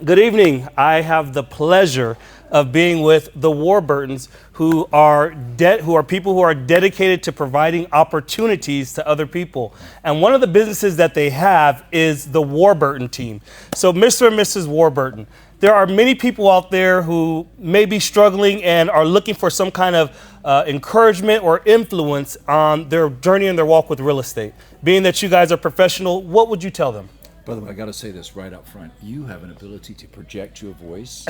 Good evening. I have the pleasure of being with the Warburtons, who are people who are dedicated to providing opportunities to other people. And one of the businesses that they have is the Warburton team. So Mr. and Mrs. Warburton, there are many people out there who may be struggling and are looking for some kind of encouragement or influence on their journey and their walk with real estate. Being that you guys are professional, what would you tell them? By the way, I got to say this right up front. You have an ability to project your voice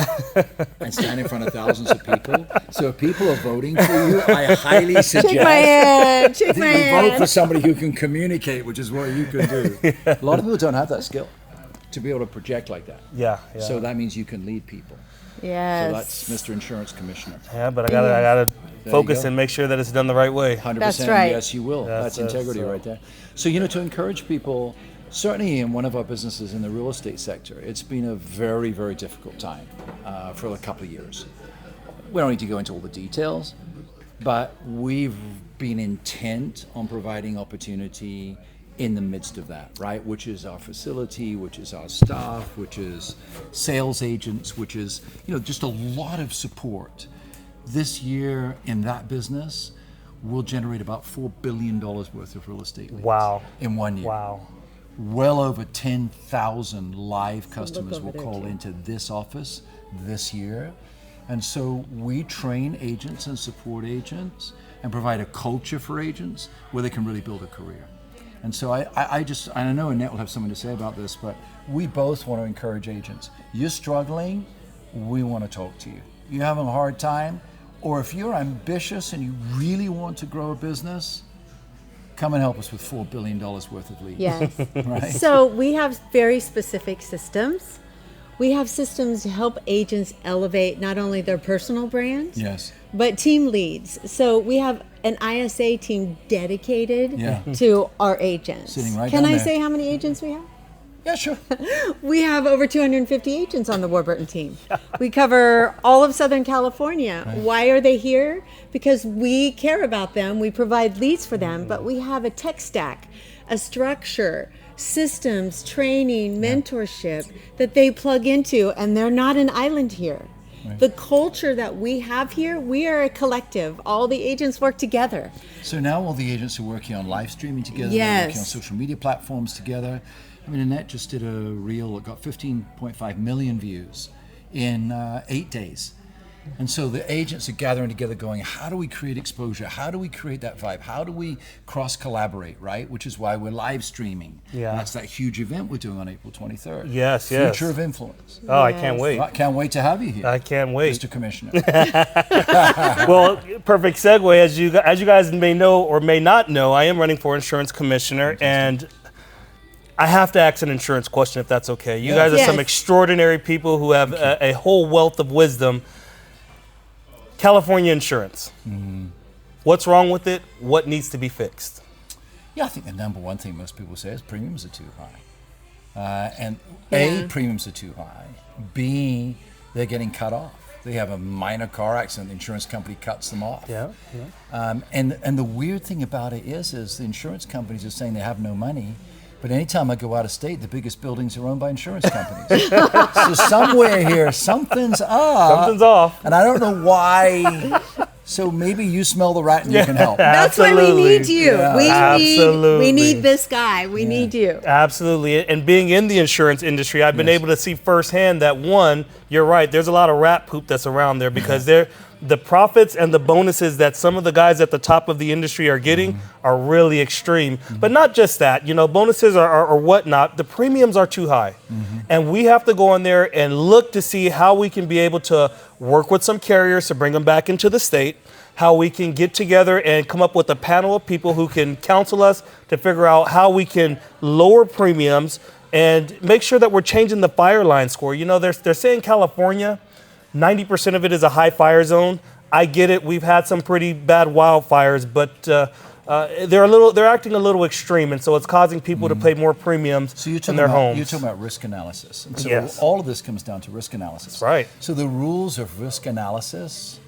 and stand in front of thousands of people. So if people are voting for you, I highly suggest Shake my hand. Shake that my you vote hand. for somebody who can communicate, which is what you can do. A lot of people don't have that skill to be able to project like that. Yeah. So that means you can lead people. Yes. So that's Mr. Insurance Commissioner. Yeah, but I gotta focus go. and make sure that it's done the right way. 100%. That's right. Yes, you will. That's integrity right there. So, to encourage people, certainly in one of our businesses in the real estate sector, it's been a very, very difficult time for a couple of years. We don't need to go into all the details, but we've been intent on providing opportunity in the midst of that, right? Which is our facility, which is our staff, which is sales agents, which is, just a lot of support. This year in that business, we'll generate about $4 billion worth of real estate leads. Wow. In 1 year. Wow. Well over 10,000 live customers will call into this office this year. And so we train agents and support agents and provide a culture for agents where they can really build a career. And so I know Annette will have something to say about this, but we both want to encourage agents. You're struggling, we want to talk to you. You're having a hard time, or if you're ambitious and you really want to grow a business, come and help us with $4 billion worth of leads. Yes. Right? So we have very specific systems. We have systems to help agents elevate not only their personal brand, Yes. but team leads. So we have an ISA team dedicated to our agents. Sitting right Can down I there. say how many agents we have? Yeah, sure. We have over 250 agents on the Warburton team. We cover all of Southern California. Right. Why are they here? Because we care about them. We provide leads for them, but we have a tech stack, a structure, systems, training, mentorship that they plug into, and they're not an island here. Right. The culture that we have here, we are a collective. All the agents work together. So now all the agents are working on live streaming together, they're Yes. working on social media platforms together. I mean, Annette just did a reel that got 15.5 million views in 8 days. And so the agents are gathering together going, how do we create exposure? How do we create that vibe? How do we cross-collaborate, right? Which is why we're live streaming. Yeah. And that's that huge event we're doing on April 23rd. Yes. Future of Influence. Oh, I can't wait. I can't wait to have you here. I can't wait. Mr. Commissioner. Well, perfect segue. As you guys may know or may not know, I am running for insurance commissioner, and I have to ask an insurance question if that's okay. You guys are some Yes. extraordinary people who have a whole wealth of wisdom. California insurance. What's wrong with it? What needs to be fixed? Yeah, I think the number one thing most people say is premiums are too high. And Yeah. A, premiums are too high. B, they're getting cut off. They have a minor car accident, the insurance company cuts them off. And the weird thing about it is the insurance companies are saying they have no money, but anytime I go out of state, the biggest buildings are owned by insurance companies. So somewhere here, something's up. Something's off. And I don't know why. So maybe you smell the rat and you can help. That's why we Absolutely. need you. Yeah. We Absolutely. need this guy. We need you. Absolutely. And being in the insurance industry, I've been Yes. able to see firsthand that, one, you're right, there's a lot of rat poop that's around there because the profits and the bonuses that some of the guys at the top of the industry are getting are really extreme. But not just that, bonuses are whatnot. The premiums are too high. And we have to go in there and look to see how we can be able to work with some carriers to bring them back into the state, how we can get together and come up with a panel of people who can counsel us to figure out how we can lower premiums and make sure that we're changing the fire line score. They're saying California, 90% of it is a high fire zone. I get it. We've had some pretty bad wildfires, but they're acting a little extreme, and so it's causing people to pay more premiums So you're in talking their about, homes. You're talking about risk analysis. And so Yes. all of this comes down to risk analysis. That's right. So the rules of risk analysis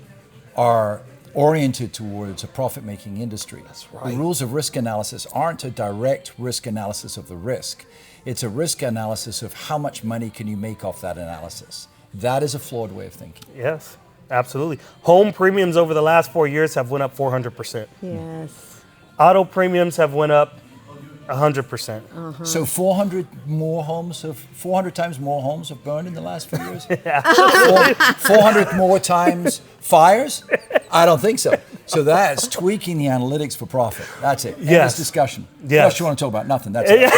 are oriented towards a profit-making industry. That's right. The rules of risk analysis aren't a direct risk analysis of the risk. It's a risk analysis of how much money can you make off that analysis. That is a flawed way of thinking. Yes, absolutely. Home premiums over the last 4 years have went up 400%. Yes. Auto premiums have went up 100%. So 400 times more homes have burned in the last few years? 400 more times fires? I don't think so. So that's tweaking the analytics for profit. That's it. End Yes. this discussion. What Yes. else do you want to talk about? Nothing. That's it.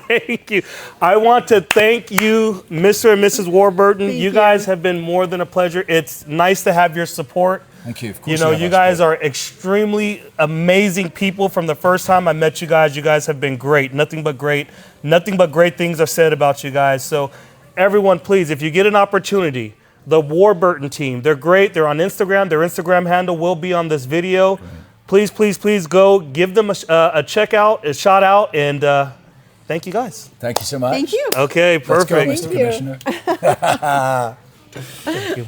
Thank you. I want to thank you, Mr. and Mrs. Warburton. Thank You you. guys have been more than a pleasure. It's nice to have your support. Thank you. Of course You know, have you our guys support. are extremely amazing people. From the first time I met you guys have been great. Nothing but great. Nothing but great things are said about you guys. So everyone, please, if you get an opportunity, the Warburton team, they're great. They're on Instagram. Their Instagram handle will be on this video. Please, please, please go give them a check out, a shout out, and thank you guys. Thank you so much. Thank you. Okay, Let's go, perfect. Mr. Thank you. Commissioner. Thank you.